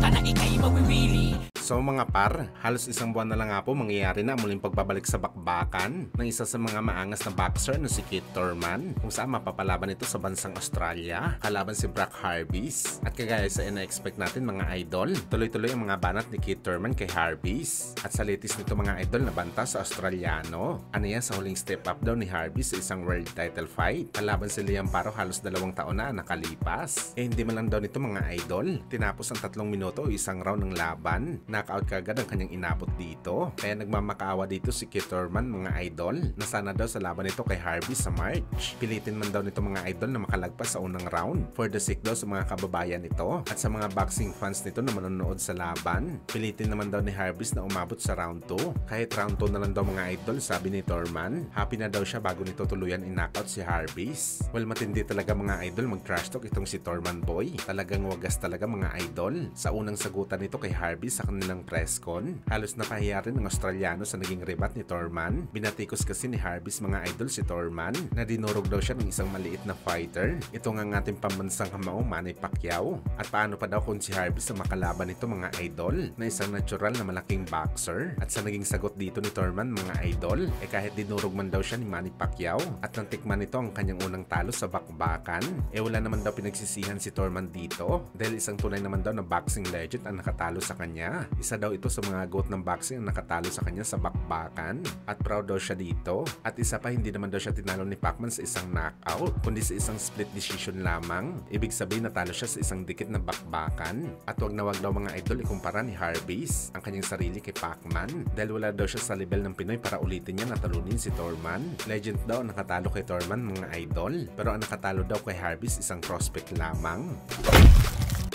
ka na ika'y mawiwili. So mga par, halos isang buwan na lang nga po mangyayari na muling pagbabalik sa bakbakan ng isa sa mga maangas na boxer na si Keith Thurman, kung saan mapapalaban ito sa bansang Australia kalaban si Brock Harvis. At kagaya sa ina-expect natin mga idol, tuloy-tuloy ang mga banat ni Keith Thurman kay Harvis. At sa latest nito mga idol na banta sa Australiano, ano yan sa huling step up daw ni Harvis sa isang world title fight kalaban si Liam Paro halos 2 taon na nakalipas. Hindi man lang daw nito mga idol, tinapos ang 3 minuto o isang round ng laban. Knockout kagad ang kanyang inabot dito. Kaya nagmamakaawa dito si Keith Thurman mga idol na sana daw sa laban nito kay Harvis sa March. Pilitin man daw nito mga idol na makalagpas sa unang round for the sake daw sa mga kababayan nito at sa mga boxing fans nito na manonood sa laban. Pilitin naman daw ni Harvis na umabot sa round 2. Kahit round 2 na lang daw mga idol, sabi ni Thurman. Happy na daw siya bago nito tuluyan in-knockout si Harvis. Well, matindi talaga mga idol mag-trash talk itong si Thurman boy. Talagang wagas talaga mga idol. Sa unang sagutan nito kay Harvis sa nilang press con, halos napahiya rin ng Australiano sa naging rebat ni Thurman. Binatikos kasi ni Harvis mga idol si Thurman na dinurog daw siya ng isang maliit na fighter. Ito nga ng ating pambansang kamao Manny Pacquiao. At paano pa daw kung si Harvis na makalaban nito mga idol na isang natural na malaking boxer. At sa naging sagot dito ni Thurman mga idol, kahit dinurog man daw siya ni Manny Pacquiao at nantikman nito ang kanyang unang talo sa bakbakan, wala naman daw pinagsisihan si Thurman dito dahil isang tunay naman daw na boxing legend ang nakatalo sa kanya. Isa daw ito sa mga GOAT ng boxing ang nakatalo sa kanya sa bakbakan at proud daw siya dito. At isa pa, hindi naman daw siya tinalo ni Pacman sa isang knockout kundi sa isang split decision lamang. Ibig sabihin natalo siya sa isang dikit na bakbakan. At wag na wag daw mga idol ikumpara ni Harvis ang kanyang sarili kay Pacman dahil wala daw siya sa level ng Pinoy para ulitin niya na talunin si Thurman. Legend daw ang nakatalo kay Thurman mga idol, pero ang nakatalo daw kay Harvis isang prospect lamang.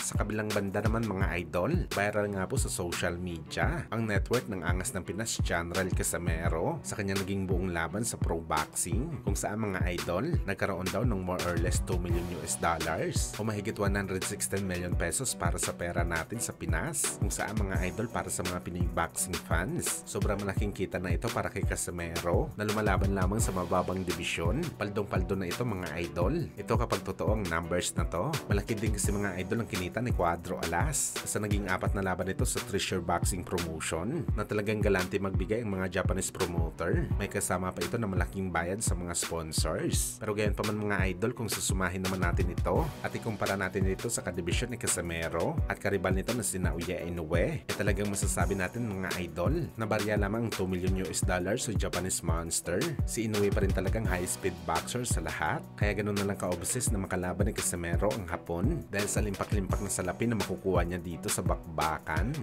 Sa kabilang banda naman mga idol, viral nga po sa social media ang net worth ng angas ng Pinas General Casimero sa kanyang naging buong laban sa pro boxing, kung saan mga idol nagkaroon daw ng more or less 2 million US dollars o mahigit 116 million pesos para sa pera natin sa Pinas, kung saan mga idol para sa mga Pinoy boxing fans. Sobrang malaking kita na ito para kay Casimero na lumalaban lamang sa mababang dibisyon. Paldong-paldo na ito mga idol. Ito kapag totoo ang numbers na to. Malaki din kasi mga idol ang kinita ni Cuadro Alas sa naging 4 na laban nito sa Treasure Boxing Promotion na talagang galante magbigay ang mga Japanese promoter. May kasama pa ito na malaking bayad sa mga sponsors. Pero gayon pa man mga idol, kung susumahin naman natin ito at ikumpara natin ito sa kadibisyon ni Casimero at karibal nito na si Naoya Inoue, talagang masasabi natin mga idol na barya lamang 2 million US dollars sa Japanese monster. Si Inoue pa rin talagang high speed boxer sa lahat, kaya ganun na lang ka-obsessed na makalaban ni Casimero ang hapon dahil sa limpak-limpak na salapi na makukuha niya dito sa bakbakan.